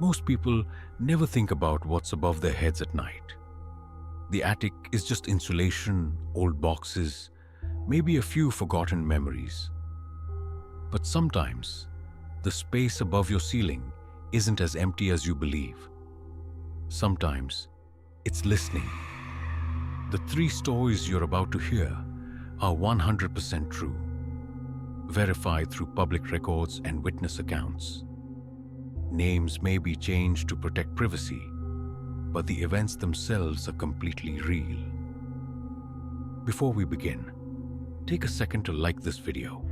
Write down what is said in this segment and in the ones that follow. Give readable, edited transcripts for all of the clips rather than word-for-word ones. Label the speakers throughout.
Speaker 1: Most people never think about what's above their heads at night. The attic is just insulation, old boxes, maybe a few forgotten memories. But sometimes, the space above your ceiling isn't as empty as you believe. Sometimes, it's listening. The 3 stories you're about to hear are 100% true, verified through public records and witness accounts. Names may be changed to protect privacy, but the events themselves are completely real. Before we begin, take a second to like this video.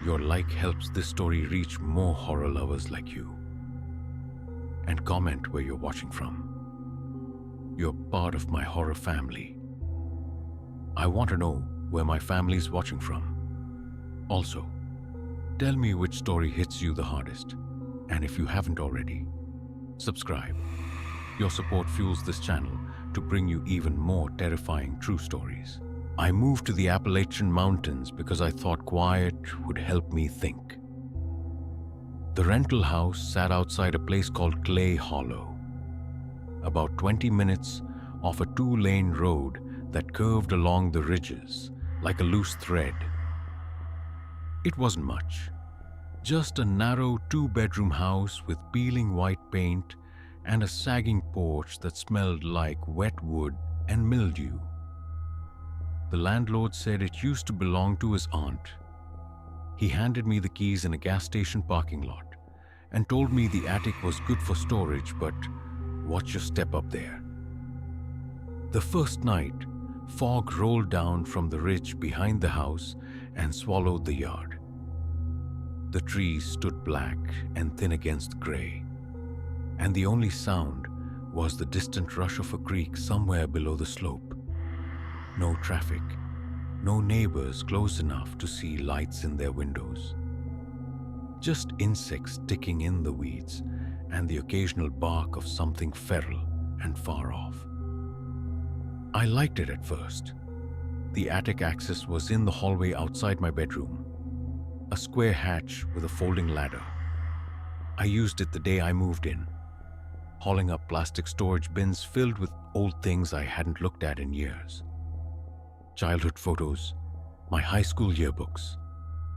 Speaker 1: Your like helps this story reach more horror lovers like you. And comment where you're watching from. You're part of my horror family. I want to know where my family's watching from. Also, tell me which story hits you the hardest. And if you haven't already, subscribe. Your support fuels this channel to bring you even more terrifying true stories. I moved to the Appalachian Mountains because I thought quiet would help me think. The rental house sat outside a place called Clay Hollow, about 20 minutes off a 2-lane road that curved along the ridges like a loose thread. It wasn't much, just a narrow 2-bedroom house with peeling white paint and a sagging porch that smelled like wet wood and mildew. The landlord said it used to belong to his aunt. He handed me the keys in a gas station parking lot and told me the attic was good for storage, but watch your step up there. The first night, fog rolled down from the ridge behind the house and swallowed the yard. The trees stood black and thin against gray, and the only sound was the distant rush of a creek somewhere below the slope. No traffic, no neighbors close enough to see lights in their windows. Just insects digging in the weeds and the occasional bark of something feral and far off. I liked it at first. The attic access was in the hallway outside my bedroom, a square hatch with a folding ladder. I used it the day I moved in, hauling up plastic storage bins filled with old things I hadn't looked at in years. Childhood photos, my high school yearbooks,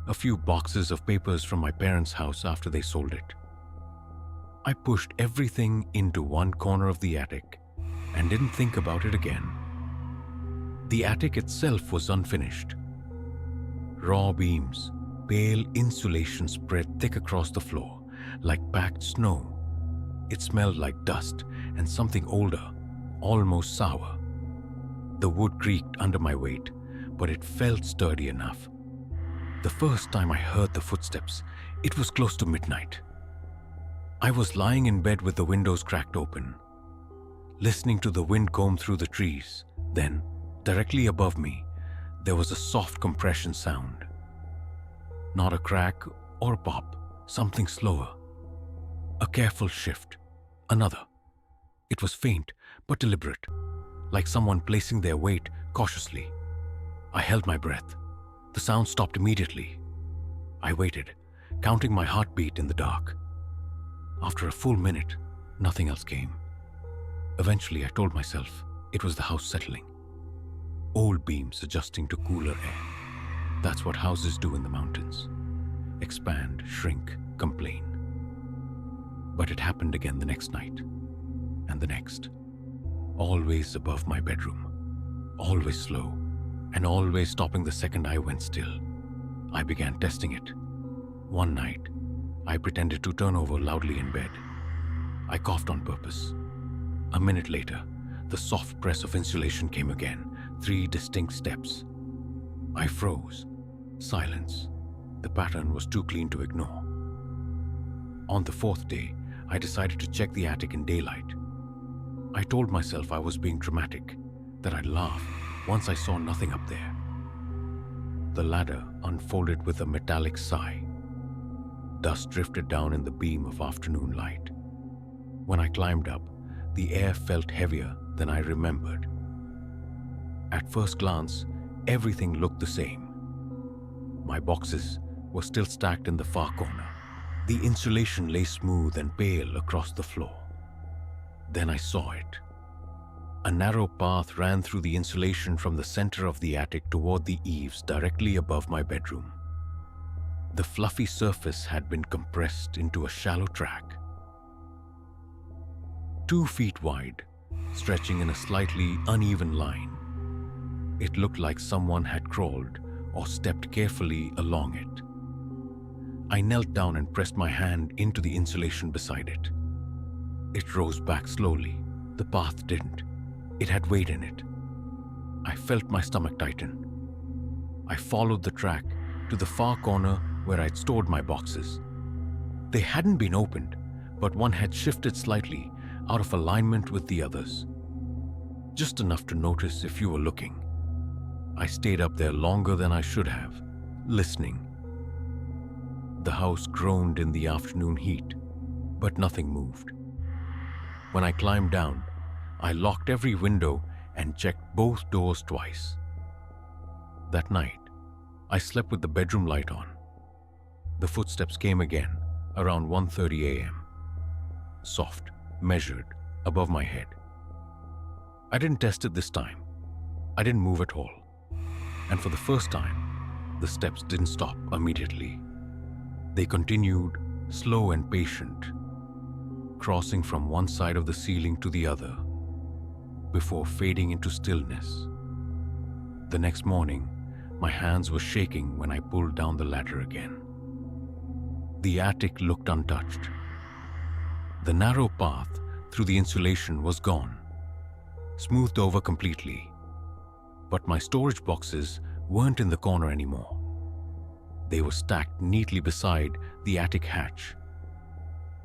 Speaker 1: a few boxes of papers from my parents' house after they sold it. I pushed everything into one corner of the attic and didn't think about it again. The attic itself was unfinished. Raw beams, pale insulation spread thick across the floor, like packed snow. It smelled like dust and something older, almost sour. The wood creaked under my weight, but it felt sturdy enough. The first time I heard the footsteps, it was close to midnight. I was lying in bed with the windows cracked open, listening to the wind comb through the trees. Then, directly above me, there was a soft compression sound. Not a crack or a pop, something slower. A careful shift. Another. It was faint but deliberate, like someone placing their weight cautiously. I held my breath. The sound stopped immediately. I waited, counting my heartbeat in the dark. After a full minute, nothing else came. Eventually, I told myself it was the house settling. Old beams adjusting to cooler air. That's what houses do in the mountains. Expand, shrink, complain. But it happened again the next night, and the next. Always above my bedroom, always slow, and always stopping the second I went still. I began testing it. One night, I pretended to turn over loudly in bed. I coughed on purpose. A minute later, the soft press of insulation came again, 3 distinct steps. I froze. Silence. The pattern was too clean to ignore. On the 4th day, I decided to check the attic in daylight. I told myself I was being dramatic, that I'd laugh once I saw nothing up there. The ladder unfolded with a metallic sigh. Dust drifted down in the beam of afternoon light. When I climbed up, the air felt heavier than I remembered. At first glance, everything looked the same. My boxes were still stacked in the far corner, The insulation lay smooth and pale across the floor. Then I saw it. A narrow path ran through the insulation from the center of the attic toward the eaves directly above my bedroom. The fluffy surface had been compressed into a shallow track, 2 feet wide, stretching in a slightly uneven line. It looked like someone had crawled or stepped carefully along it. I knelt down and pressed my hand into the insulation beside it. It rose back slowly. The path didn't. It had weight in it. I felt my stomach tighten. I followed the track to the far corner where I'd stored my boxes. They hadn't been opened, but one had shifted slightly out of alignment with the others. Just enough to notice if you were looking. I stayed up there longer than I should have, listening. The house groaned in the afternoon heat, but nothing moved. When I climbed down, I locked every window and checked both doors twice. That night, I slept with the bedroom light on. The footsteps came again around 1:30 a.m. Soft, measured, above my head. I didn't test it this time. I didn't move at all. And for the first time, the steps didn't stop immediately. They continued, slow and patient, crossing from one side of the ceiling to the other, before fading into stillness. The next morning, my hands were shaking when I pulled down the ladder again. The attic looked untouched. The narrow path through the insulation was gone, smoothed over completely. But my storage boxes weren't in the corner anymore. They were stacked neatly beside the attic hatch.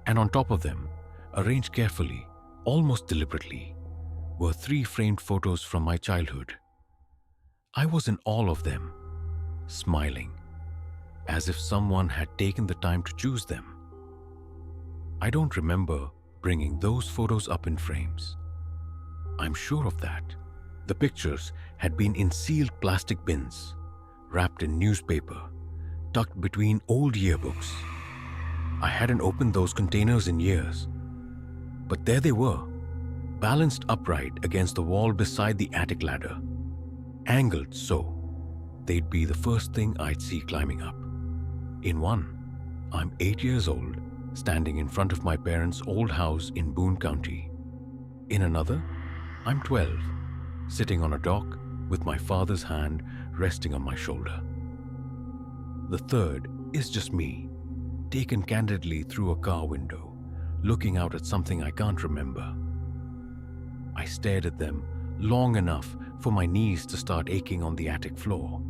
Speaker 1: And on top of them, arranged carefully, almost deliberately, were 3 framed photos from my childhood. I was in awe of them, smiling, as if someone had taken the time to choose them. I don't remember bringing those photos up in frames. I'm sure of that. The pictures had been in sealed plastic bins, wrapped in newspaper, tucked between old yearbooks. I hadn't opened those containers in years. But there they were, balanced upright against the wall beside the attic ladder, angled so they'd be the first thing I'd see climbing up. In one, I'm 8 years old, standing in front of my parents' old house in Boone County. In another, I'm 12, sitting on a dock with my father's hand resting on my shoulder. The third is just me, taken candidly through a car window, looking out at something I can't remember. I stared at them long enough for my knees to start aching on the attic floor.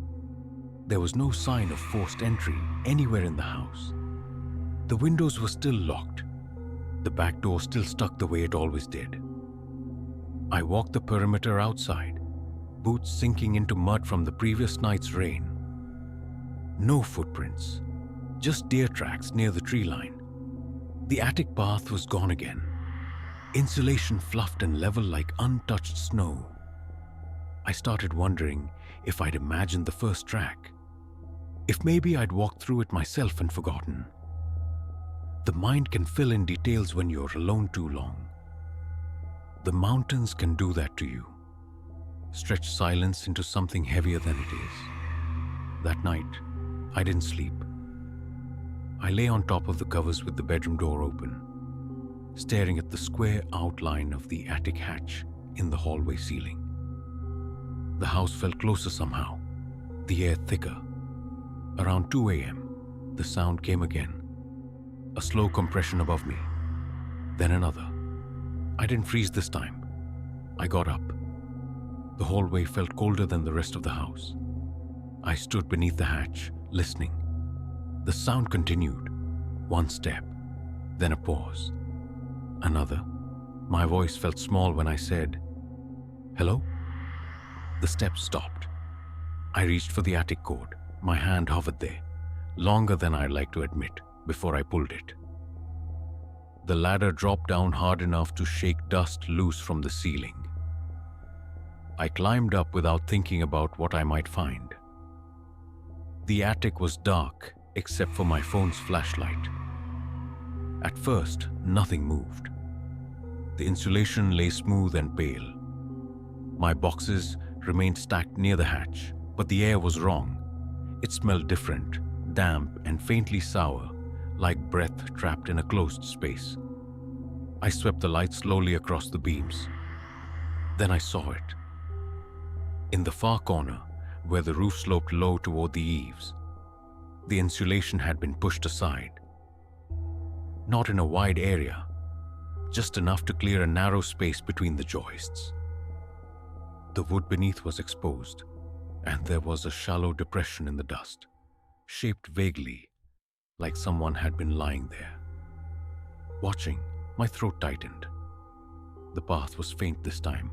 Speaker 1: There was no sign of forced entry anywhere in the house. The windows were still locked. The back door still stuck the way it always did. I walked the perimeter outside, boots sinking into mud from the previous night's rain. No footprints, just deer tracks near the tree line. The attic path was gone again. Insulation fluffed and level like untouched snow. I started wondering if I'd imagined the first track. If maybe I'd walked through it myself and forgotten. The mind can fill in details when you're alone too long. The mountains can do that to you. Stretch silence into something heavier than it is. That night, I didn't sleep. I lay on top of the covers with the bedroom door open, staring at the square outline of the attic hatch in the hallway ceiling. The house felt closer somehow, the air thicker. Around 2 a.m., the sound came again. A slow compression above me, then another. I didn't freeze this time. I got up. The hallway felt colder than the rest of the house. I stood beneath the hatch, listening. The sound continued. One step, then a pause. Another. My voice felt small when I said, "Hello?" The steps stopped. I reached for the attic cord. My hand hovered there, longer than I'd like to admit, before I pulled it. The ladder dropped down hard enough to shake dust loose from the ceiling. I climbed up without thinking about what I might find. The attic was dark except for my phone's flashlight. At first, nothing moved. The insulation lay smooth and pale. My boxes remained stacked near the hatch, but the air was wrong. It smelled different, damp and faintly sour, like breath trapped in a closed space. I swept the light slowly across the beams. Then I saw it. In the far corner, where the roof sloped low toward the eaves, the insulation had been pushed aside. Not in a wide area, just enough to clear a narrow space between the joists. The wood beneath was exposed, and there was a shallow depression in the dust, shaped vaguely, like someone had been lying there. Watching, my throat tightened. The path was faint this time,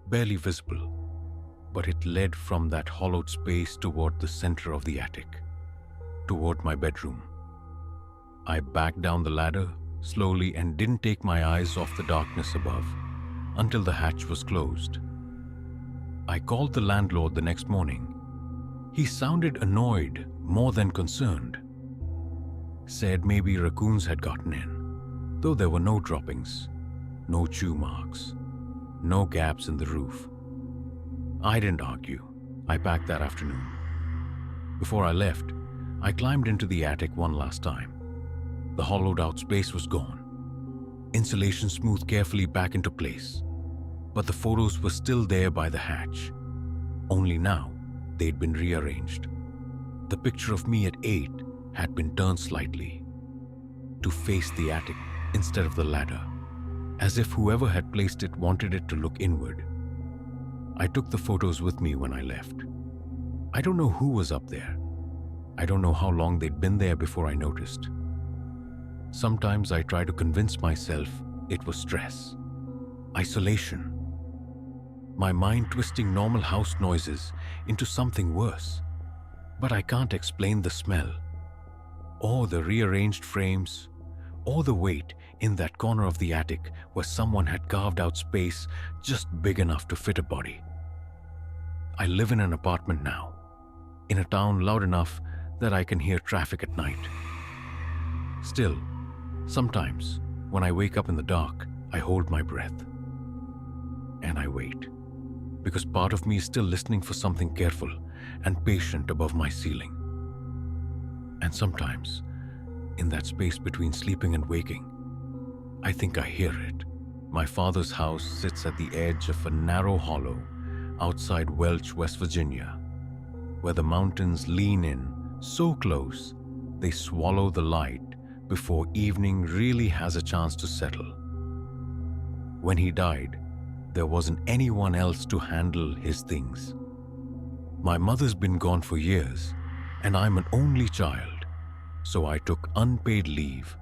Speaker 1: barely visible, but it led from that hollowed space toward the center of the attic, toward my bedroom. I backed down the ladder slowly and didn't take my eyes off the darkness above until the hatch was closed. I called the landlord the next morning. He sounded annoyed more than concerned. Said maybe raccoons had gotten in, though there were no droppings, no chew marks, no gaps in the roof. I didn't argue. I packed that afternoon. Before I left, I climbed into the attic one last time. The hollowed-out space was gone. Insulation smoothed carefully back into place, but the photos were still there by the hatch. Only now, they'd been rearranged. The picture of me at 8 had been turned slightly, to face the attic instead of the ladder, as if whoever had placed it wanted it to look inward. I took the photos with me when I left. I don't know who was up there. I don't know how long they'd been there before I noticed. Sometimes I try to convince myself it was stress, isolation, my mind twisting normal house noises into something worse. But I can't explain the smell, or the rearranged frames, or the weight in that corner of the attic where someone had carved out space just big enough to fit a body. I live in an apartment now, in a town loud enough that I can hear traffic at night. Still, sometimes, when I wake up in the dark, I hold my breath. And I wait, because part of me is still listening for something careful and patient above my ceiling. And sometimes, in that space between sleeping and waking, I think I hear it. My father's house sits at the edge of a narrow hollow outside Welch, West Virginia, where the mountains lean in so close they swallow the light before evening really has a chance to settle. When he died, there wasn't anyone else to handle his things. My mother's been gone for years, and I'm an only child, so I took unpaid leave,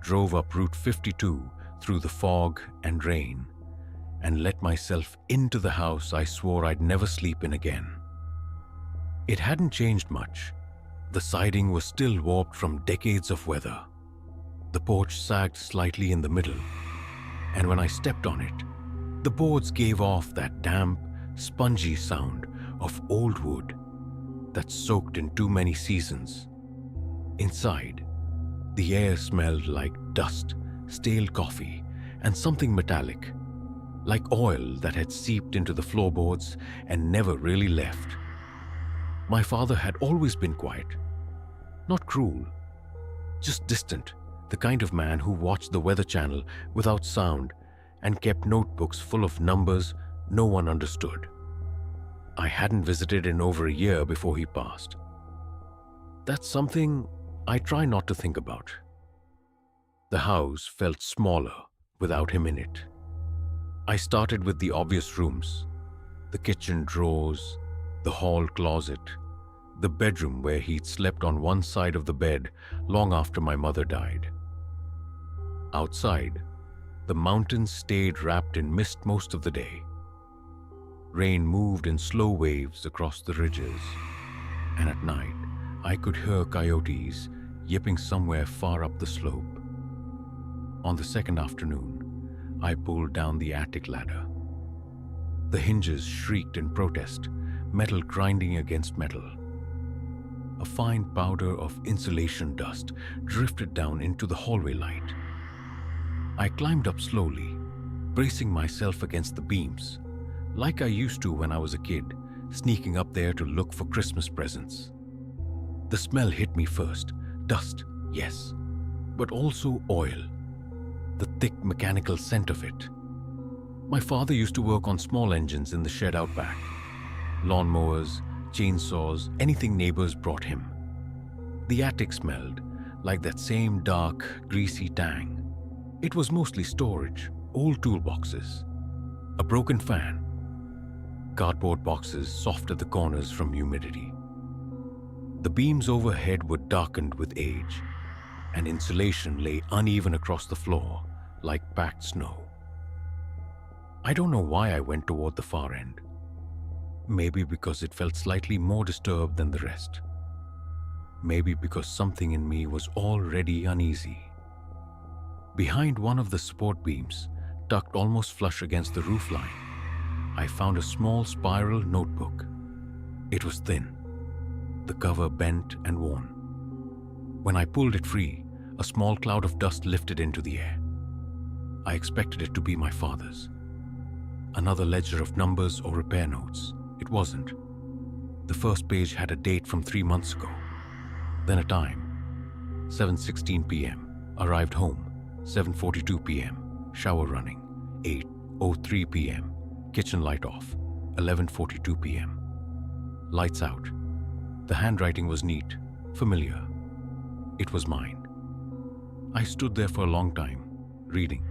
Speaker 1: drove up Route 52 through the fog and rain, and let myself into the house I swore I'd never sleep in again. It hadn't changed much. The siding was still warped from decades of weather. The porch sagged slightly in the middle, and when I stepped on it, the boards gave off that damp, spongy sound of old wood that soaked in too many seasons. Inside, the air smelled like dust, stale coffee, and something metallic, like oil that had seeped into the floorboards and never really left. My father had always been quiet, not cruel, just distant, the kind of man who watched the Weather Channel without sound and kept notebooks full of numbers no one understood. I hadn't visited in over a year before he passed. That's something I try not to think about. The house felt smaller without him in it. I started with the obvious rooms, the kitchen drawers, the hall closet, the bedroom where he'd slept on one side of the bed long after my mother died. Outside, the mountains stayed wrapped in mist most of the day. Rain moved in slow waves across the ridges, and at night, I could hear coyotes yipping somewhere far up the slope. On the second afternoon, I pulled down the attic ladder. The hinges shrieked in protest, metal grinding against metal. A fine powder of insulation dust drifted down into the hallway light, I climbed up slowly, bracing myself against the beams, like I used to when I was a kid, sneaking up there to look for Christmas presents. The smell hit me first. Dust, yes, but also oil. The thick mechanical scent of it. My father used to work on small engines in the shed out back. Lawnmowers, chainsaws, anything neighbors brought him. The attic smelled like that same dark, greasy tang. It was mostly storage, old toolboxes, a broken fan, cardboard boxes soft at the corners from humidity. The beams overhead were darkened with age, and insulation lay uneven across the floor like packed snow. I don't know why I went toward the far end. Maybe because it felt slightly more disturbed than the rest. Maybe because something in me was already uneasy. Behind one of the support beams, tucked almost flush against the roofline, I found a small spiral notebook. It was thin, the cover bent and worn. When I pulled it free, a small cloud of dust lifted into the air. I expected it to be my father's. Another ledger of numbers or repair notes. It wasn't. The first page had a date from 3 months ago. Then a time. 7:16 p.m. Arrived home. 7:42 p.m. Shower running. 8:03 p.m. Kitchen light off. 11:42 p.m. Lights out. The handwriting was neat, familiar. It was mine. I stood there for a long time, reading.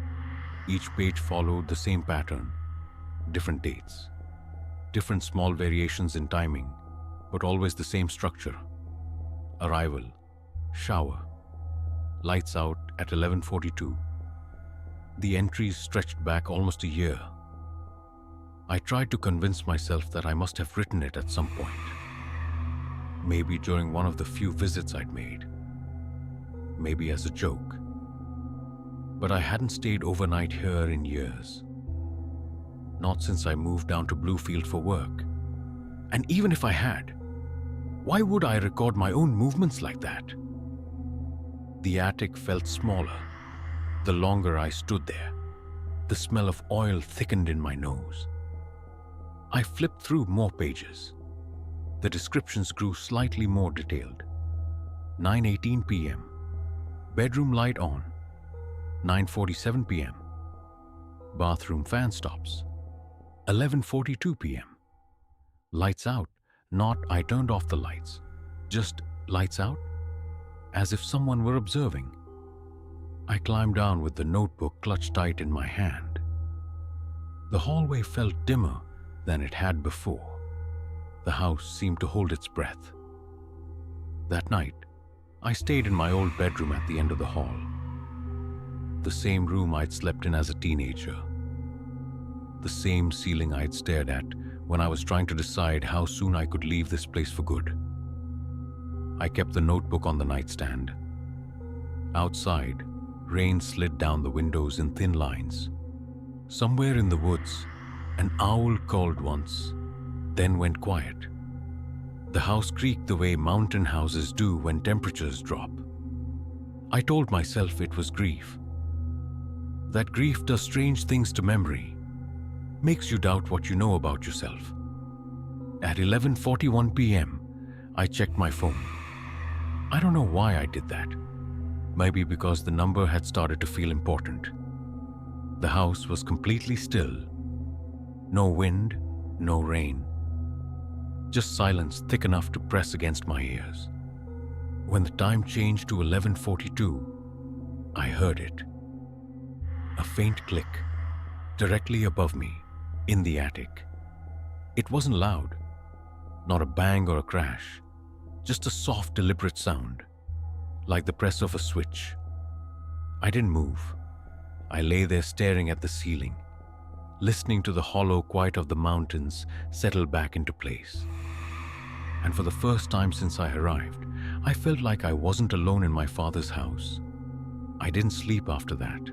Speaker 1: Each page followed the same pattern. Different dates. Different small variations in timing, but always the same structure. Arrival. Shower. Lights out at 11:42. The entries stretched back almost a year. I tried to convince myself that I must have written it at some point. Maybe during one of the few visits I'd made. Maybe as a joke. But I hadn't stayed overnight here in years. Not since I moved down to Bluefield for work. And even if I had, why would I record my own movements like that? The attic felt smaller the longer I stood there. The smell of oil thickened in my nose. I flipped through more pages. The descriptions grew slightly more detailed. 9:18 p.m. Bedroom light on. 9:47 p.m. Bathroom fan stops. 11:42 p.m. Lights out, not I turned off the lights. Just lights out, as if someone were observing. I climbed down with the notebook clutched tight in my hand. The hallway felt dimmer than it had before. The house seemed to hold its breath. That night, I stayed in my old bedroom at the end of the hall. The same room I'd slept in as a teenager. The same ceiling I'd stared at when I was trying to decide how soon I could leave this place for good. I kept the notebook on the nightstand. Outside, rain slid down the windows in thin lines. Somewhere in the woods, an owl called once, then went quiet. The house creaked the way mountain houses do when temperatures drop. I told myself it was grief. That grief does strange things to memory, makes you doubt what you know about yourself. At 11:41 p.m., I checked my phone. I don't know why I did that. Maybe because the number had started to feel important. The house was completely still. No wind, no rain. Just silence thick enough to press against my ears. When the time changed to 11:42, I heard it. A faint click, directly above me, in the attic. It wasn't loud, not a bang or a crash, just a soft, deliberate sound, like the press of a switch. I didn't move. I lay there staring at the ceiling, listening to the hollow quiet of the mountains settle back into place. And for the first time since I arrived, I felt like I wasn't alone in my father's house. I didn't sleep after that.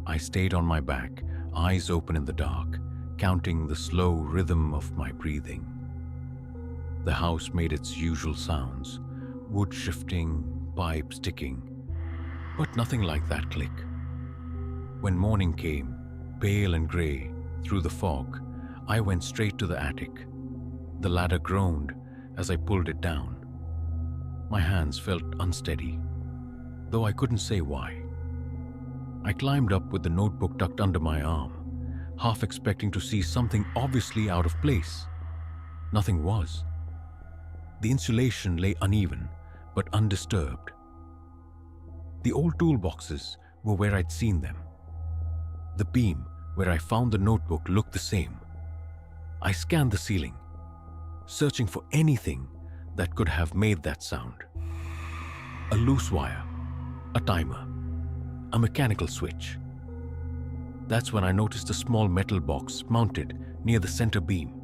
Speaker 1: I stayed on my back, eyes open in the dark, counting the slow rhythm of my breathing. The house made its usual sounds, wood shifting, pipes ticking, but nothing like that click. When morning came, pale and grey, through the fog, I went straight to the attic. The ladder groaned as I pulled it down. My hands felt unsteady, though I couldn't say why. I climbed up with the notebook tucked under my arm, half expecting to see something obviously out of place. Nothing was. The insulation lay uneven, but undisturbed. The old toolboxes were where I'd seen them. The beam where I found the notebook looked the same. I scanned the ceiling, searching for anything that could have made that sound. A loose wire, a timer, a mechanical switch. That's when I noticed a small metal box mounted near the center beam.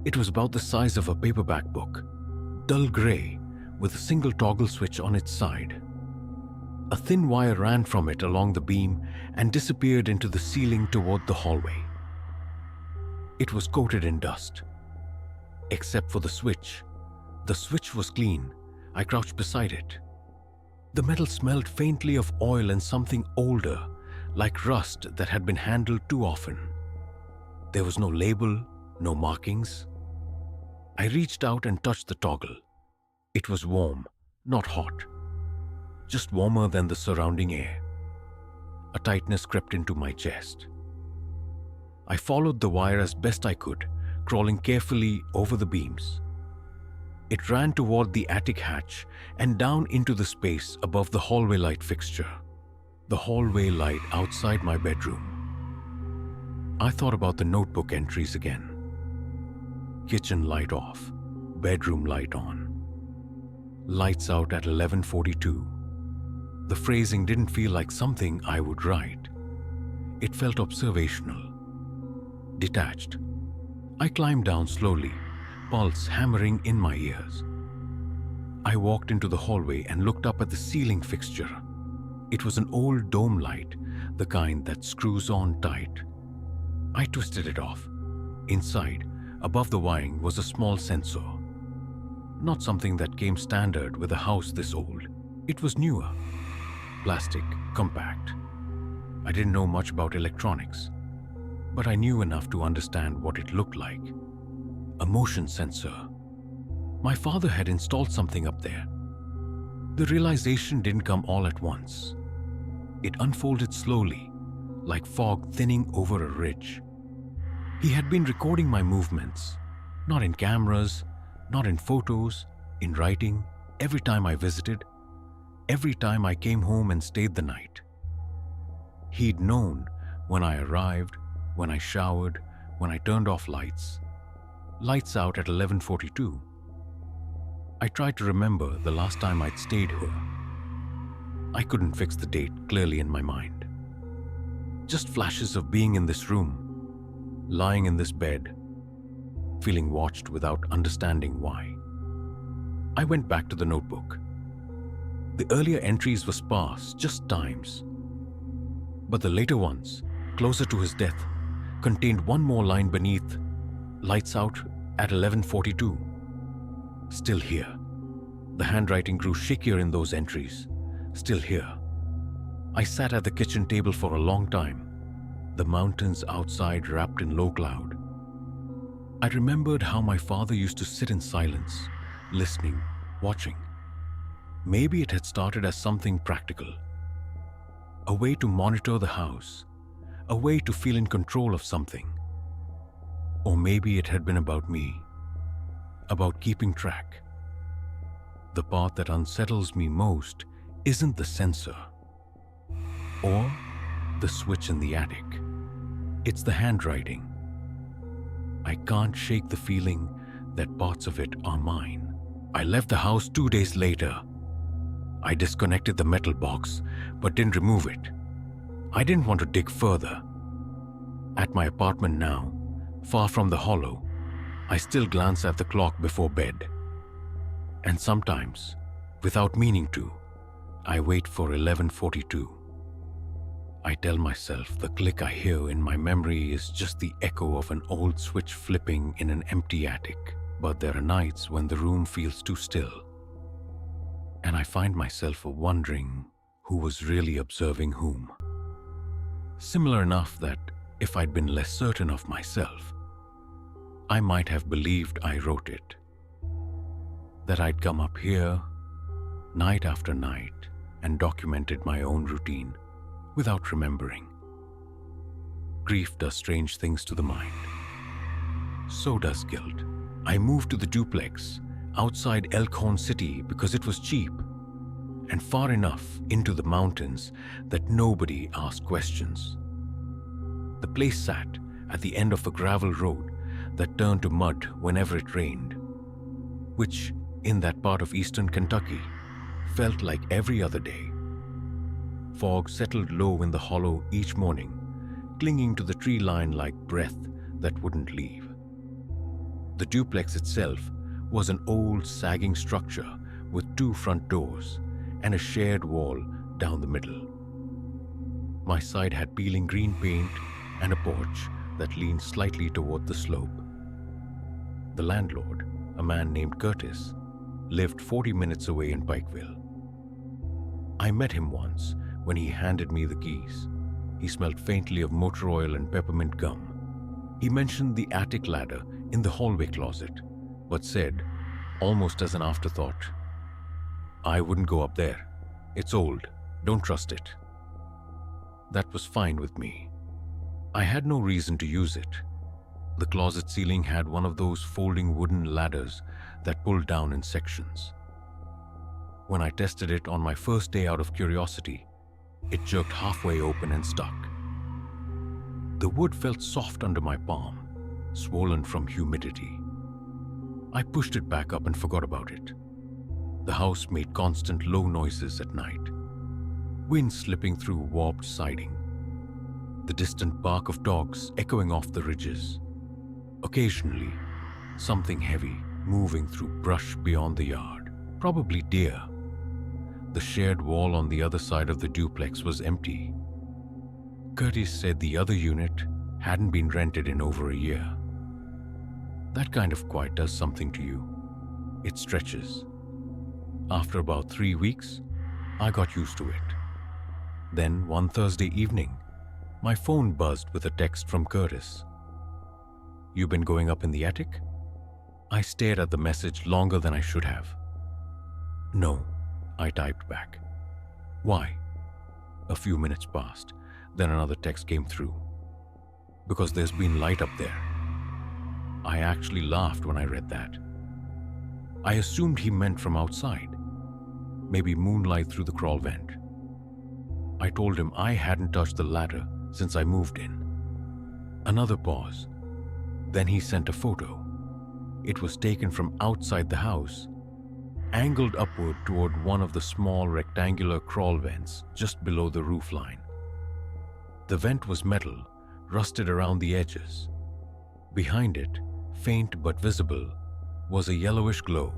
Speaker 1: It was about the size of a paperback book, dull gray, with a single toggle switch on its side. A thin wire ran from it along the beam and disappeared into the ceiling toward the hallway. It was coated in dust, except for the switch. The switch was clean. I crouched beside it. The metal smelled faintly of oil and something older, like rust that had been handled too often. There was no label, no markings. I reached out and touched the toggle. It was warm, not hot, just warmer than the surrounding air. A tightness crept into my chest. I followed the wire as best I could, crawling carefully over the beams. It ran toward the attic hatch and down into the space above the hallway light fixture. The hallway light outside my bedroom. I thought about the notebook entries again. Kitchen light off, bedroom light on. Lights out at 11:42. The phrasing didn't feel like something I would write. It felt observational, detached. I climbed down slowly, pulse hammering in my ears. I walked into the hallway and looked up at the ceiling fixture. It was an old dome light, the kind that screws on tight. I twisted it off. Inside, above the wiring, was a small sensor. Not something that came standard with a house this old. It was newer. Plastic, compact. I didn't know much about electronics, but I knew enough to understand what it looked like. A motion sensor. My father had installed something up there. The realization didn't come all at once. It unfolded slowly, like fog thinning over a ridge. He had been recording my movements, not in cameras, not in photos, in writing, every time I visited, every time I came home and stayed the night. He'd known when I arrived, when I showered, when I turned off lights. Lights out at 11:42. I tried to remember the last time I'd stayed here. I couldn't fix the date clearly in my mind. Just flashes of being in this room, lying in this bed, feeling watched without understanding why. I went back to the notebook. The earlier entries were sparse, just times. But the later ones, closer to his death, contained one more line beneath, lights out at 11:42. Still here. The handwriting grew shakier in those entries. Still here. I sat at the kitchen table for a long time, the mountains outside wrapped in low cloud. I remembered how my father used to sit in silence, listening, watching. Maybe it had started as something practical. A way to monitor the house, a way to feel in control of something. Or maybe it had been about me, about keeping track. The part that unsettles me most isn't the sensor or the switch in the attic. It's the handwriting. I can't shake the feeling that parts of it are mine. I left the house 2 days later. I disconnected the metal box, but didn't remove it. I didn't want to dig further. At my apartment now, far from the hollow, I still glance at the clock before bed. And sometimes, without meaning to, I wait for 11:42. I tell myself the click I hear in my memory is just the echo of an old switch flipping in an empty attic. But there are nights when the room feels too still, and I find myself wondering who was really observing whom. Similar enough that if I'd been less certain of myself, I might have believed I wrote it. That I'd come up here, night after night, and documented my own routine without remembering. Grief does strange things to the mind. So does guilt. I moved to the duplex outside Elkhorn City because it was cheap and far enough into the mountains that nobody asked questions. The place sat at the end of a gravel road that turned to mud whenever it rained, which, in that part of eastern Kentucky, felt like every other day. Fog settled low in the hollow each morning, clinging to the tree line like breath that wouldn't leave. The duplex itself was an old, sagging structure with 2 front doors and a shared wall down the middle. My side had peeling green paint and a porch that leaned slightly toward the slope. The landlord, a man named Curtis, lived 40 minutes away in Pikeville. I met him once when he handed me the keys. He smelled faintly of motor oil and peppermint gum. He mentioned the attic ladder in the hallway closet, but said, almost as an afterthought, "I wouldn't go up there. It's old. Don't trust it." That was fine with me. I had no reason to use it. The closet ceiling had one of those folding wooden ladders that pulled down in sections. When I tested it on my first day out of curiosity, it jerked halfway open and stuck. The wood felt soft under my palm, swollen from humidity. I pushed it back up and forgot about it. The house made constant low noises at night, wind slipping through warped siding, the distant bark of dogs echoing off the ridges. Occasionally, something heavy moving through brush beyond the yard, probably deer. The shared wall on the other side of the duplex was empty. Curtis said the other unit hadn't been rented in over a year. That kind of quiet does something to you. It stretches. After about 3 weeks, I got used to it. Then, one Thursday evening, my phone buzzed with a text from Curtis. "You been going up in the attic?" I stared at the message longer than I should have. "No," I typed back. "Why?" A few minutes passed, then another text came through. "Because there's been light up there." I actually laughed when I read that. I assumed he meant from outside, maybe moonlight through the crawl vent. I told him I hadn't touched the ladder since I moved in. Another pause. Then he sent a photo. It was taken from outside the house, angled upward toward one of the small rectangular crawl vents just below the roof line. The vent was metal, rusted around the edges. Behind it, faint but visible, was a yellowish glow.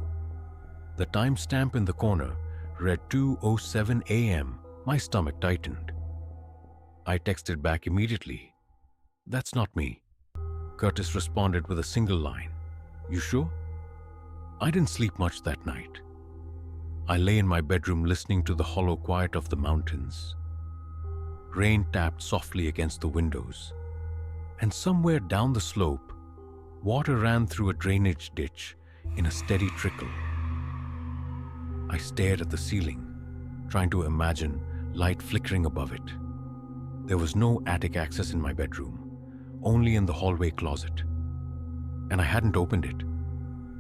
Speaker 1: The timestamp in the corner read 2:07 a.m. My stomach tightened. I texted back immediately. "That's not me." Curtis responded with a single line. "You sure?" I didn't sleep much that night. I lay in my bedroom listening to the hollow quiet of the mountains. Rain tapped softly against the windows, and somewhere down the slope, water ran through a drainage ditch in a steady trickle. I stared at the ceiling, trying to imagine light flickering above it. There was no attic access in my bedroom, only in the hallway closet, and I hadn't opened it.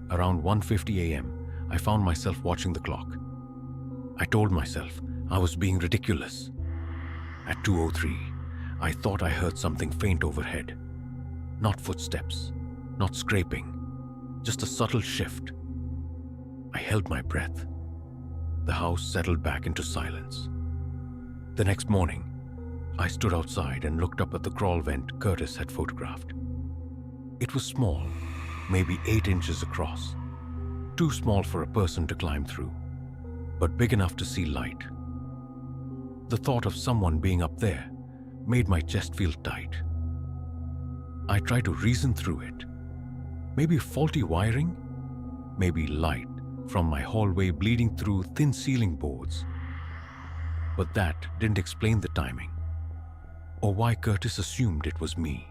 Speaker 1: Around 1:50 a.m., I found myself watching the clock. I told myself I was being ridiculous. At 2:03, I thought I heard something faint overhead. Not footsteps, not scraping, just a subtle shift. I held my breath. The house settled back into silence. The next morning, I stood outside and looked up at the crawl vent Curtis had photographed. It was small, maybe 8 inches across. Too small for a person to climb through, but big enough to see light. The thought of someone being up there made my chest feel tight. I tried to reason through it. Maybe faulty wiring, maybe light from my hallway bleeding through thin ceiling boards. But that didn't explain the timing. or why Curtis assumed it was me.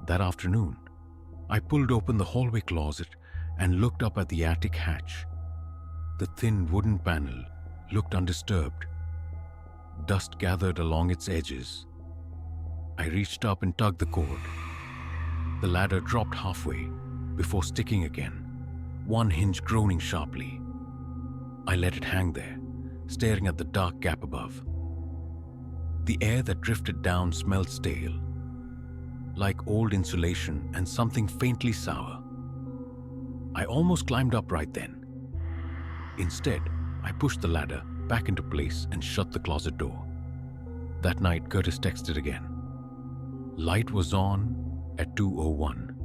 Speaker 1: That afternoon, I pulled open the hallway closet and looked up at the attic hatch. The thin wooden panel looked undisturbed. Dust gathered along its edges. I reached up and tugged the cord. The ladder dropped halfway before sticking again, one hinge groaning sharply. I let it hang there, staring at the dark gap above. The air that drifted down smelled stale, like old insulation and something faintly sour. I almost climbed up right then. Instead, I pushed the ladder back into place and shut the closet door. That night, Curtis texted again. Light was on at 2:01.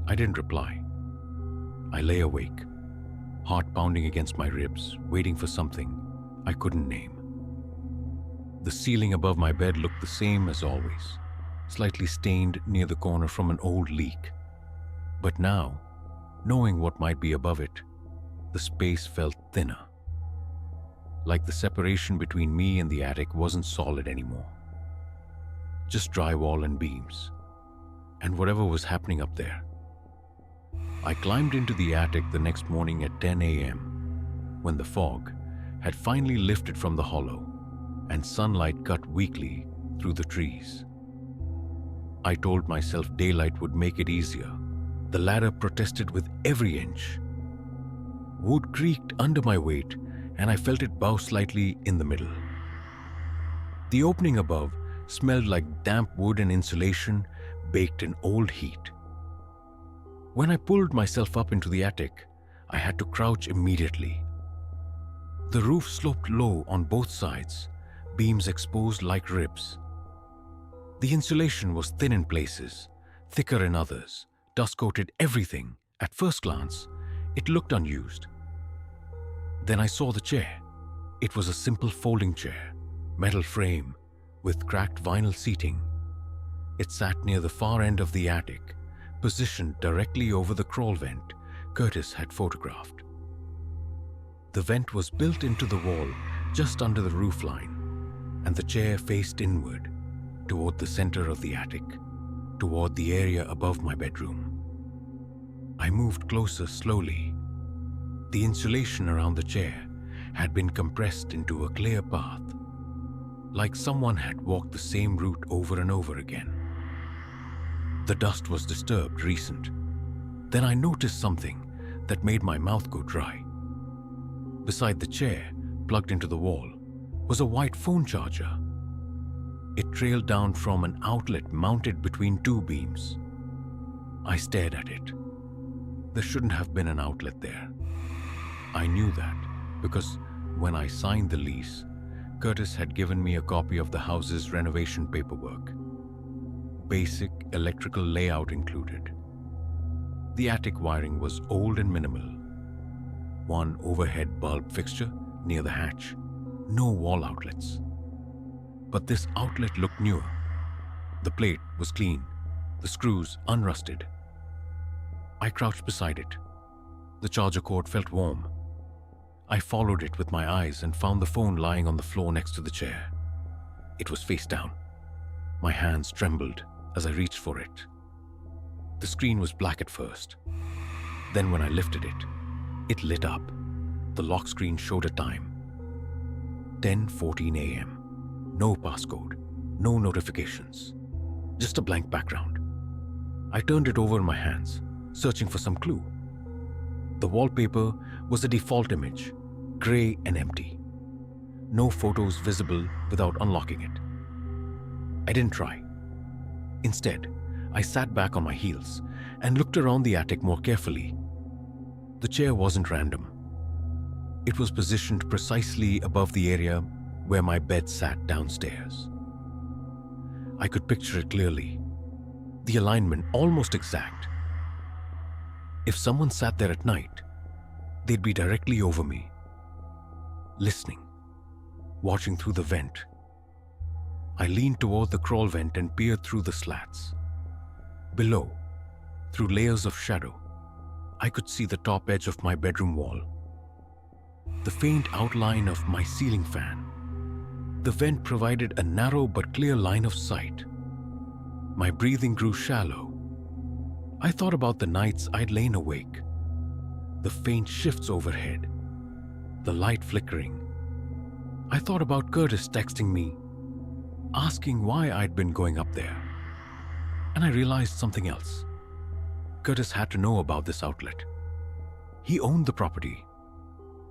Speaker 1: I didn't reply. I lay awake, heart pounding against my ribs, waiting for something I couldn't name. The ceiling above my bed looked the same as always, slightly stained near the corner from an old leak. But now, knowing what might be above it, the space felt thinner. Like the separation between me and the attic wasn't solid anymore. Just drywall and beams, and whatever was happening up there. I climbed into the attic the next morning at 10 a.m. when the fog had finally lifted from the hollow and sunlight cut weakly through the trees. I told myself daylight would make it easier. The ladder protested with every inch. Wood creaked under my weight, and I felt it bow slightly in the middle. The opening above smelled like damp wood and insulation baked in old heat. When I pulled myself up into the attic, I had to crouch immediately. The roof sloped low on both sides, beams exposed like ribs. The insulation was thin in places, thicker in others, dust-coated everything. At first glance, it looked unused. Then I saw the chair. It was a simple folding chair, metal frame, with cracked vinyl seating. It sat near the far end of the attic, positioned directly over the crawl vent Curtis had photographed. The vent was built into the wall just under the roof line, and the chair faced inward, toward the center of the attic, toward the area above my bedroom. I moved closer slowly. The insulation around the chair had been compressed into a clear path, like someone had walked the same route over and over again. The dust was disturbed, recent. Then I noticed something that made my mouth go dry. Beside the chair, plugged into the wall, was a white phone charger. It trailed down from an outlet mounted between two beams. I stared at it. There shouldn't have been an outlet there. I knew that because when I signed the lease, Curtis had given me a copy of the house's renovation paperwork. Basic electrical layout included. The attic wiring was old and minimal. One overhead bulb fixture near the hatch. No wall outlets. But this outlet looked newer. The plate was clean, the screws unrusted. I crouched beside it. The charger cord felt warm. I followed it with my eyes and found the phone lying on the floor next to the chair. It was face down. My hands trembled as I reached for it. The screen was black at first. Then when I lifted it, it lit up. The lock screen showed a time. 10:14 a.m. No passcode, no notifications, just a blank background. I turned it over in my hands, searching for some clue. The wallpaper was a default image, gray and empty. No photos visible without unlocking it. I didn't try. Instead, I sat back on my heels and looked around the attic more carefully. The chair wasn't random. It was positioned precisely above the area where my bed sat downstairs. I could picture it clearly. The alignment almost exact. If someone sat there at night, they'd be directly over me, listening, watching through the vent. I leaned toward the crawl vent and peered through the slats. Below, through layers of shadow, I could see the top edge of my bedroom wall, the faint outline of my ceiling fan, The vent provided a narrow but clear line of sight. My breathing grew shallow. I thought about the nights I'd lain awake, the faint shifts overhead, the light flickering. I thought about Curtis texting me, asking why I'd been going up there. And I realized something else. Curtis had to know about this outlet. He owned the property.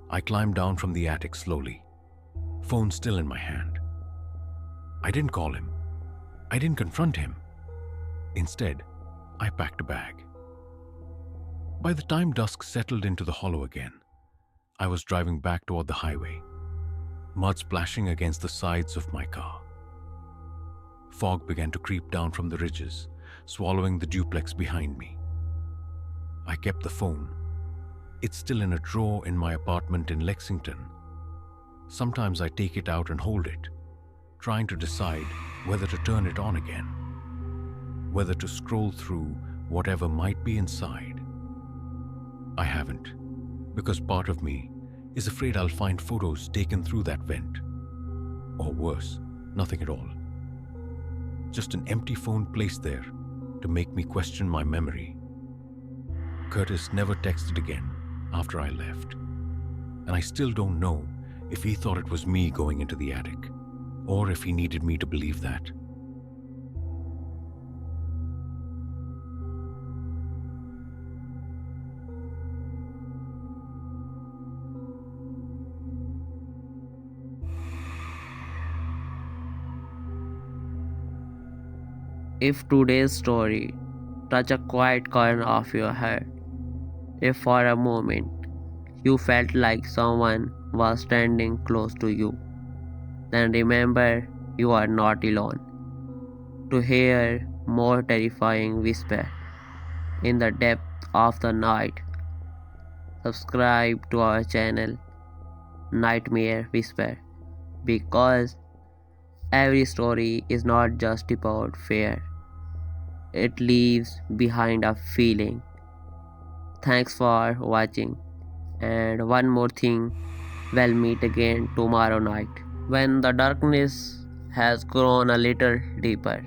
Speaker 1: I climbed down from the attic slowly, phone still in my hand. I didn't call him. I didn't confront him. Instead, I packed a bag. By the time dusk settled into the hollow again, I was driving back toward the highway, mud splashing against the sides of my car. Fog began to creep down from the ridges, swallowing the duplex behind me. I kept the phone. It's still in a drawer in my apartment in Lexington. Sometimes I take it out and hold it, trying to decide whether to turn it on again, whether to scroll through whatever might be inside. I haven't, because part of me is afraid I'll find photos taken through that vent. Or worse, nothing at all. Just an empty phone placed there to make me question my memory. Curtis never texted again after I left, and I still don't know if he thought it was me going into the attic, or if he needed me to believe that.
Speaker 2: If today's story touched a quiet corner of your heart, if for a moment you felt like someone was standing close to you, then remember you are not alone. To hear more terrifying whisper in the depth of the night, subscribe to our channel Night Mare Whisper, because every story is not just about fear, it leaves behind a feeling. Thanks for watching. And one more thing, we'll meet again tomorrow night when the darkness has grown a little deeper.